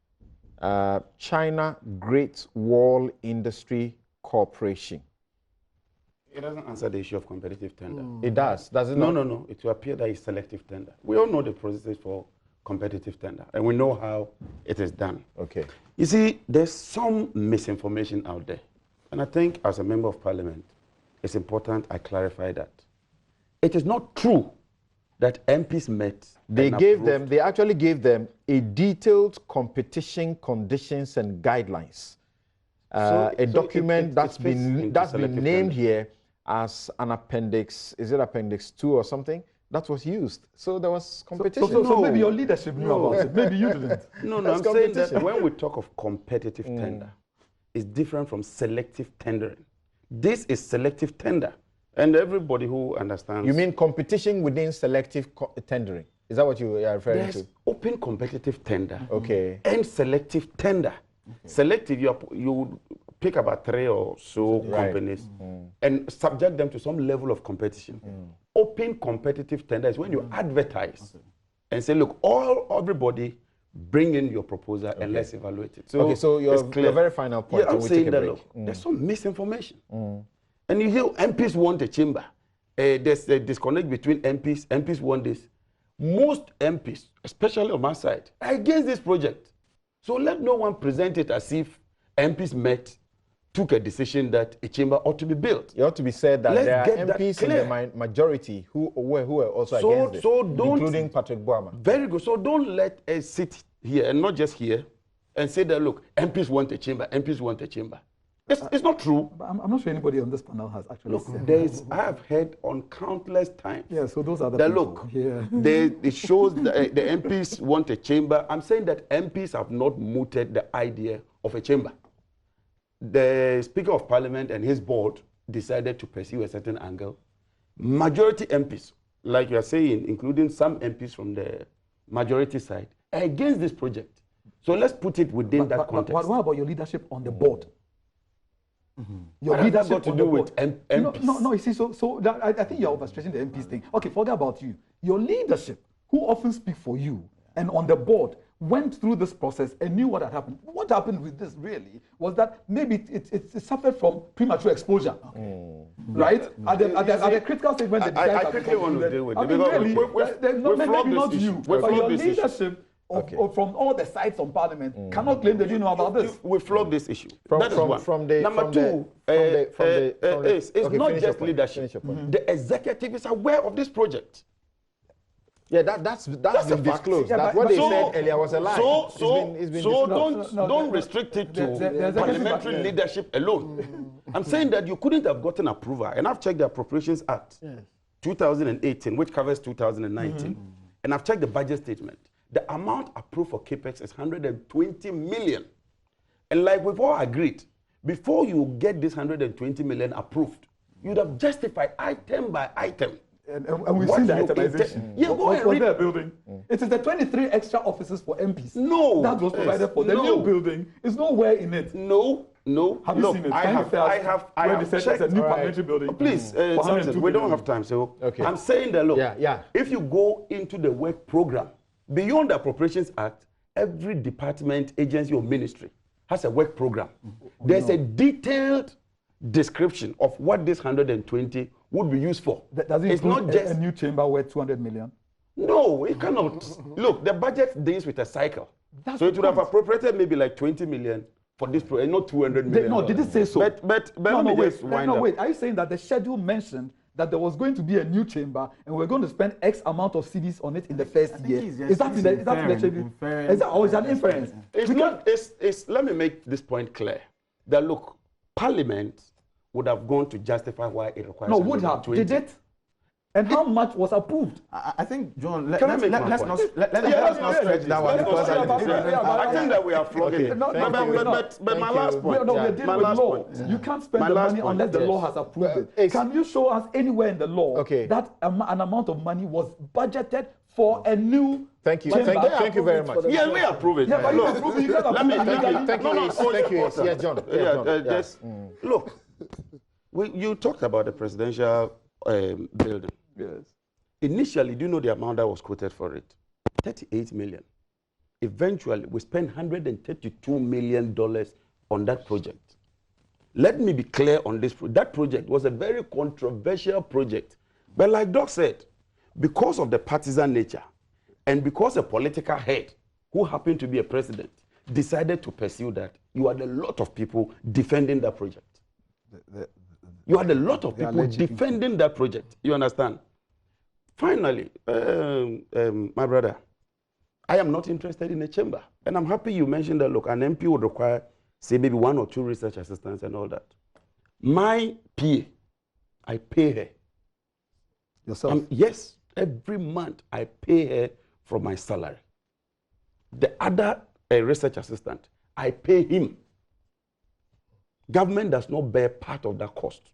China Great Wall Industry Corporation. It doesn't answer the issue of competitive tender. It does it not? No. It will appear that it's selective tender. We all know the processes for competitive tender, and we know how it is done. Okay. You see, there's some misinformation out there. And I think as a member of parliament, it's important I clarify that. It is not true that MPs met. They actually gave them a detailed competition conditions and guidelines. A document that's been named here as an appendix. Is it appendix 2 or something? That was used. So there was competition. So maybe your leadership knew about it. Maybe you didn't. No, I'm saying that when we talk of competitive tender, it's different from selective tendering. This is selective tender. And everybody who understands... You mean competition within selective tendering? Is that what you are referring to? Open competitive tender. Okay. And selective tender. Okay. Selective, you pick about 3 or so companies and subject them to some level of competition. Open competitive tender is when you advertise and say, look, everybody bring in your proposal and let's evaluate it. So your very final point. I'm saying that, look, there's some misinformation. And you hear MPs want a chamber. There's a disconnect between MPs. MPs want this. Most MPs, especially on my side, are against this project. So let no one present it as if MPs met, took a decision that a chamber ought to be built. It ought to be said that there are MPs in the majority who were also against it, including Patrick Boama. Very good. So don't let us sit here, and not just here, and say that, look, MPs want a chamber, MPs want a chamber. It's not true. But I'm not sure anybody on this panel has actually said that. I have heard on countless times. Yeah, so those are the that people. Look, it shows that the MPs want a chamber. I'm saying that MPs have not mooted the idea of a chamber. The Speaker of Parliament and his board decided to pursue a certain angle. Majority MPs, like you are saying, including some MPs from the majority side, are against this project. So let's put it within that context. What about your leadership on the board? Your leadership got to do with MPs. No, you see, I think you're overstressing the MPs thing. Okay, forget about you. Your leadership, who often speak for you, and on the board, went through this process and knew what had happened. What happened with this really was that maybe it suffered from premature exposure, right? At the critical segment, I quickly want to deal with it because maybe not you, but your leadership from all the sides on Parliament cannot claim they didn't know about this. We flog this issue. That is one. Number two, it's not just leadership. The executive is aware of this project. Yeah, that's been disclosed. That's what they said earlier was a lie. Don't restrict it to parliamentary leadership alone. I'm saying that you couldn't have gotten approval, and I've checked the Appropriations Act 2018, which covers 2019, and I've checked the budget statement. The amount approved for capex is 120 million, and like we've all agreed, before you get this 120 million approved, you'd have justified item by item. And we've seen the itemization. Yeah, go ahead. Was there a building? It is the 23 extra offices for MPs. No. That was provided for. The new building is nowhere in it. No. Have you seen it? I have checked. It's a new parliamentary building. Please, we don't have time. So I'm saying that, look, if you go into the work program, beyond the Appropriations Act, every department, agency, or ministry has a work program. There's a detailed description of what this 120 would be used for. Does it include a new chamber worth 200 million? No, it cannot. Look, the budget deals with a cycle. So it would have appropriated maybe like 20 million for this project, not 200 million. No, did it say so? Wait. Are you saying that the schedule mentioned that there was going to be a new chamber and we're going to spend X amount of CDs on it in the first year? Is that in the schedule? Or is that inference? Let me make this point clear. That look, Parliament would have gone to justify why it requires. No, would have. Did it? And how much was approved? I think, John, let's not stretch that one. I think that we are flogging. But my last point. No, we're dealing with law. You can't spend the money unless the law has approved it. Can you show us anywhere in the law that an amount of money was budgeted for a new Thank you very much. Yeah, we approve it. Yeah, but you approve it. Thank you. Yes, John. Look, you talked about the presidential building. Yes. Initially, do you know the amount that was quoted for it? 38 million. Eventually, we spent $132 million on that project. Let me be clear on this. That project was a very controversial project. But like Doc said, because of the partisan nature and because a political head who happened to be a president decided to pursue that, you had a lot of people defending that project. You had a lot of people defending that project. You understand? Finally, my brother, I am not interested in a chamber. And I'm happy you mentioned that, look, an MP would require, say, maybe 1 or 2 research assistants and all that. My PA, I pay her. Yourself? Yes, every month I pay her from my salary. The other research assistant, I pay him. Government does not bear part of that cost.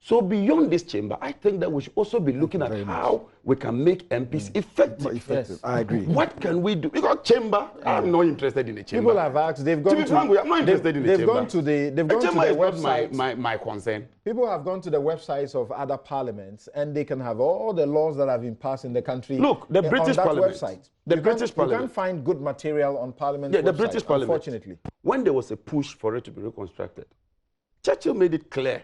So beyond this chamber, I think that we should also be looking at how we can make MPs effective. Yes, I agree. What can we do? Because chamber, I'm not interested in a chamber. People have asked, they've gone to, I'm not interested in a chamber. They've gone to the website. My concern. People have gone to the websites of other parliaments and they can have all the laws that have been passed in the country. Look, the British Parliament. Website. The British Parliament. You can't find good material on Parliament's website, the British Parliament. Unfortunately. When there was a push for it to be reconstructed, Churchill made it clear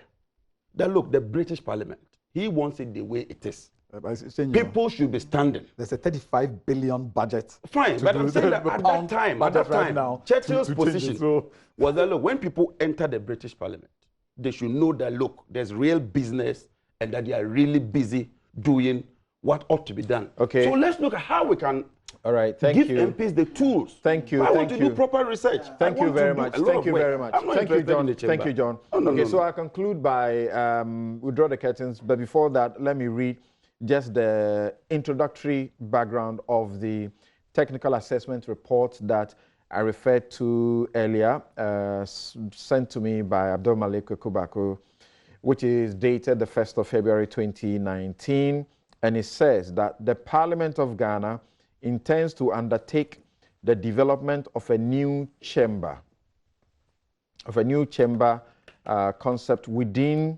that, look, the British Parliament, he wants it the way it is. People should be standing. There's a 35 billion budget. Fine, but I'm saying that at that time, Churchill's position was that, look, when people enter the British Parliament, they should know that, look, there's real business and that they are really busy doing what ought to be done. Okay. So let's look at how we can give MPs the tools. Thank you. I want to do proper research. Thank you very much. Thank you very much. Thank you, John. Thank you, John. So I conclude by, we draw the curtains, but before that, let me read just the introductory background of the technical assessment report that I referred to earlier, sent to me by Abdul Malik Kubako, which is dated the 1st of February 2019. And it says that the Parliament of Ghana intends to undertake the development of a new chamber, concept within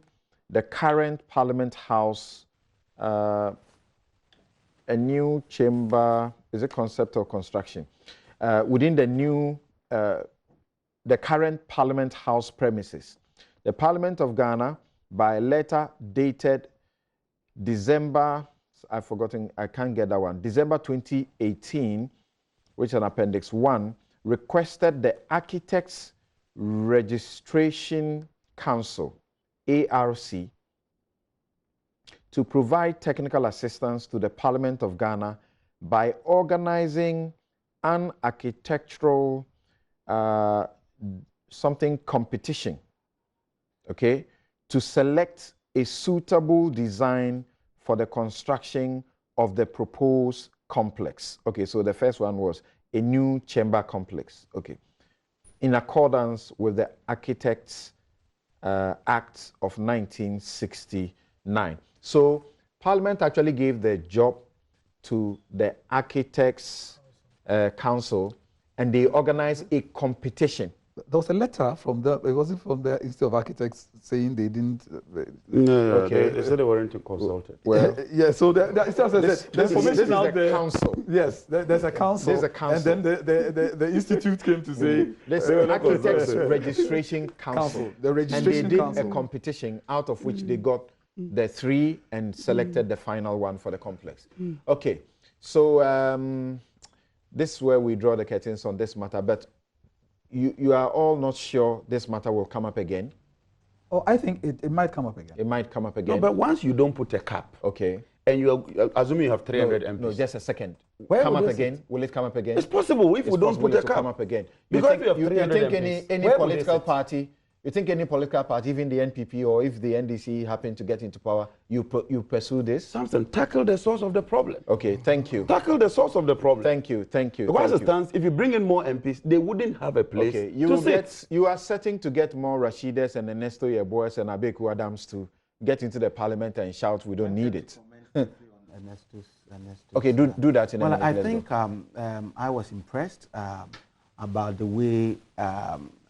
the current Parliament House, a new chamber is it concept or construction? Within the new, the current Parliament House premises. The Parliament of Ghana, by letter dated December, I've forgotten, I can't get that one, December 2018, which is an Appendix 1, requested the Architects Registration Council, ARC, to provide technical assistance to the Parliament of Ghana by organizing an architectural competition, okay, to select a suitable design for the construction of the proposed complex. Okay, so the first one was a new chamber complex, okay, in accordance with the Architects Act of 1969. So Parliament actually gave the job to the Architects Council, and they organized a competition. There was a letter from the, it wasn't from the Institute of Architects saying they didn't. No, okay. They said they weren't consulted. Well, yeah, so the information out there. Council. Yes, there's a council. There's a council. And then the institute came to say. There's an Architects Registration Council. The registration and they did council. a competition out of which they got the 3 and selected the final one for the complex. Okay, so this is where we draw the curtains on this matter, but you are all not sure this matter will come up again? Oh, I think it might come up again. It might come up again. No, but once you don't put a cap, okay, and you are assuming you have 300 MPs. No, just a second. Where come will up this again? Will it come up again? It's possible if we don't put a cap. Come up again. Because if you you have 300 think any Where will political they sit? party? You think any political party, even the NPP or if the NDC happen to get into power, you pursue this? Samson, tackle the source of the problem. Okay, thank you. Tackle the source of the problem. Thank you. Because as it stands, if you bring in more MPs, they wouldn't have a place okay, to sit. You are setting to get more Rashidas and Ernesto Yeboas and Akufo-Addo to get into the parliament and shout, we don't need it. Okay, do that in a minute. Well, I think I was impressed about the way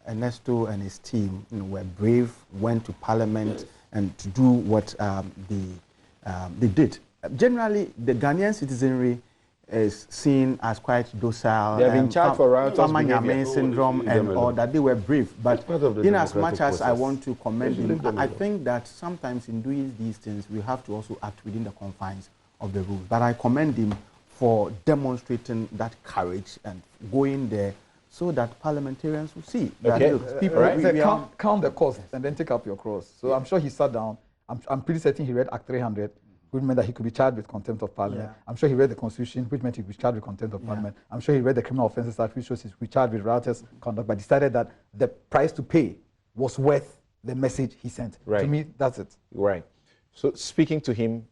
Ernesto and his team were brave, went to Parliament and to do what they did. Generally, the Ghanaian citizenry is seen as quite docile. They have been charged for riotous behavior. Syndrome and all that. They were brave. But in as much as I want to commend them, I think that sometimes in doing these things, we have to also act within the confines of the rules. But I commend him for demonstrating that courage and going there so that parliamentarians will see that people count the cost and then take up your cross. So I'm sure he sat down. I'm pretty certain he read Act 300, which meant that he could be charged with contempt of Parliament. Yeah. I'm sure he read the Constitution, which meant he could be charged with contempt of Parliament. I'm sure he read the Criminal Offences Act, which shows he could be charged with riotous conduct, but decided that the price to pay was worth the message he sent. Right. To me, that's it. Right. So speaking to him,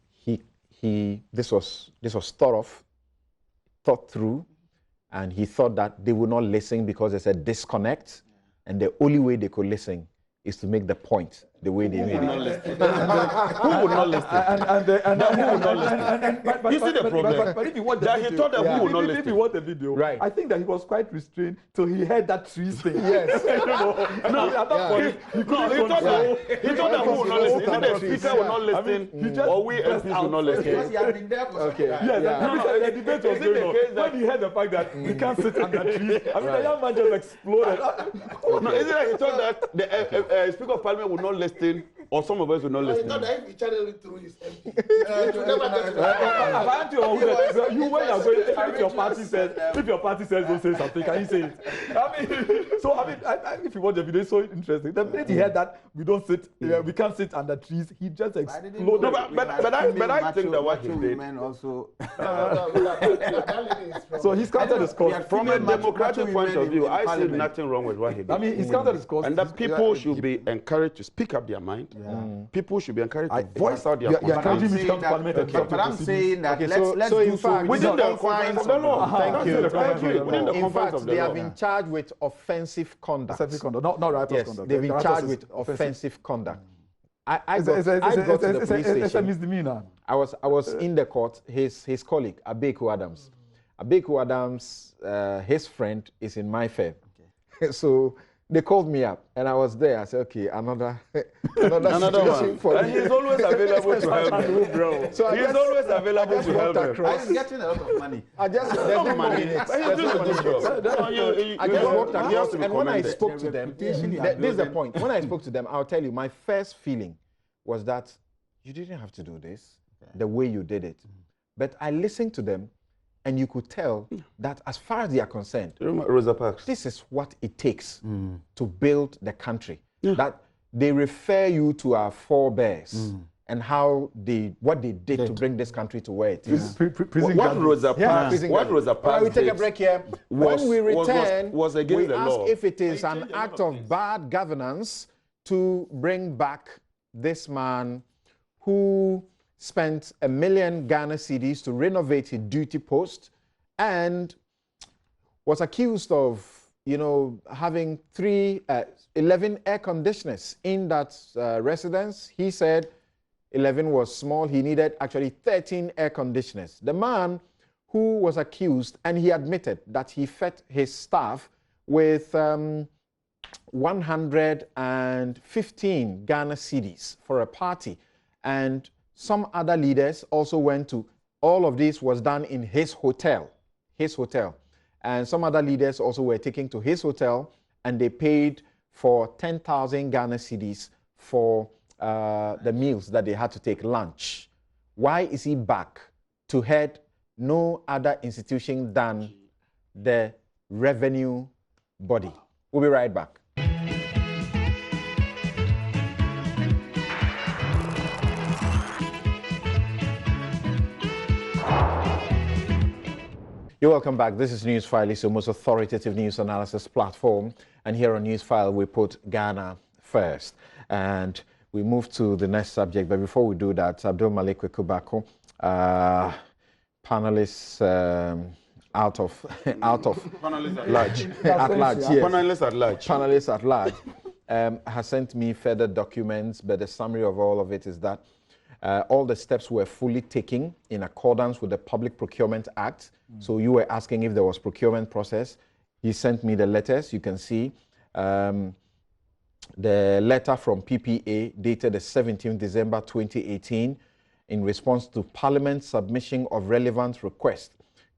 this was thought through, and he thought that they would not listen because there's a disconnect, and the only way they could listen is to make the point the way they made it. Who would not listen? You see the problem? But if you watch the that video, he thought that who would not if listen? you watch the video, right. I think that he was quite restrained till he heard that trees thing. Yes. At that point, he thought that who would not listen? Either the speaker would not listen, or we MPs would not listen. Because he had been there for okay. The debate was going on. When he heard the fact that we can't sit under trees, I mean, the young man just exploded. No, isn't it he thought that the Speaker of Parliament would not listen, or some of us would not listen? He thought that if he channeled it through his MP, if your party says don't say something, can you say it? If you watch the video, it's so interesting. The minute he heard that we can't sit under trees, he just exploded. No, but I think that what he did. Also. So he's counted his cost. From a democratic point of view, I see nothing wrong with what he did. I mean, he's counted his cost. And that people should be encouraged to speak up their mind. People should be encouraged to voice out their concerns. But I'm saying that let's do so within the confines of the law. Thank you. Within the In confines fact, of the they law. have been charged with offensive conduct. Not riotous Yes, conduct. they've been charged with offensive conduct. I got to the police It's a station. misdemeanor. I was in the court. His colleague, Akufo-Addo, his friend is in my firm. Okay. So they called me up, and I was there. I said, okay, another situation one. for And me. he's always available to help them, bro. So He's always available to help them. I'm getting a lot of money. There's no money in it. But he's doing a good job. I just walked across, and when I commended. spoke to them, this is the point. When I spoke to them, I'll tell you, my first feeling was that you didn't have to do this the way you did it. But I listened to them, and you could tell that as far as they are concerned, Rosa Parks. this is what it takes to build the country. That they refer you to our forebears and what they did to bring this country to where it is. What Rosa Parks? What Rosa Parks? We take a break here. When we return, was against we the ask law. if it is an act of bad governance to bring back this man who spent 1 million Ghana cedis to renovate his duty post and was accused of, having 11 air conditioners in that residence. He said 11 was small. He needed actually 13 air conditioners. The man who was accused, and he admitted that he fed his staff with 115 Ghana cedis for a party. And some other leaders also went to, all of this was done in his hotel. And some other leaders also were taken to his hotel, and they paid for 10,000 Ghana cedis for the meals that they had to take, lunch. Why is he back to head no other institution than the revenue body? We'll be right back. You're welcome back. This is Newsfile. It's the most authoritative news analysis platform. And here on Newsfile, we put Ghana first. And we move to the next subject. But before we do that, Abdul Malik Akufo-Addo, panelists out of large, at large, yes. Panelists at large has sent me further documents, but the summary of all of it is that all the steps were fully taken in accordance with the Public Procurement Act. So you were asking if there was procurement process. He sent me the letters. You can see the letter from PPA dated the 17th December 2018 in response to Parliament's submission of relevant requests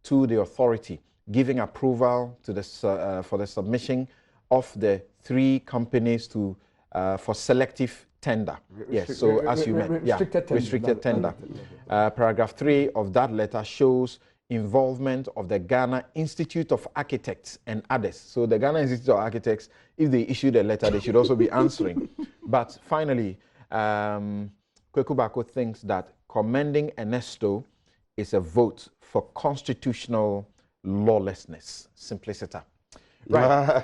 to the authority, giving approval to the, for the submission of the 3 companies to for selective tender. Yes, so as you meant, restricted tender. Paragraph 3 of that letter shows involvement of the Ghana Institute of Architects and others. So the Ghana Institute of Architects, if they issued a letter, they should also be answering. But finally, Akufo-Addo thinks that commending Ernesto is a vote for constitutional lawlessness. Simpliciter. Right.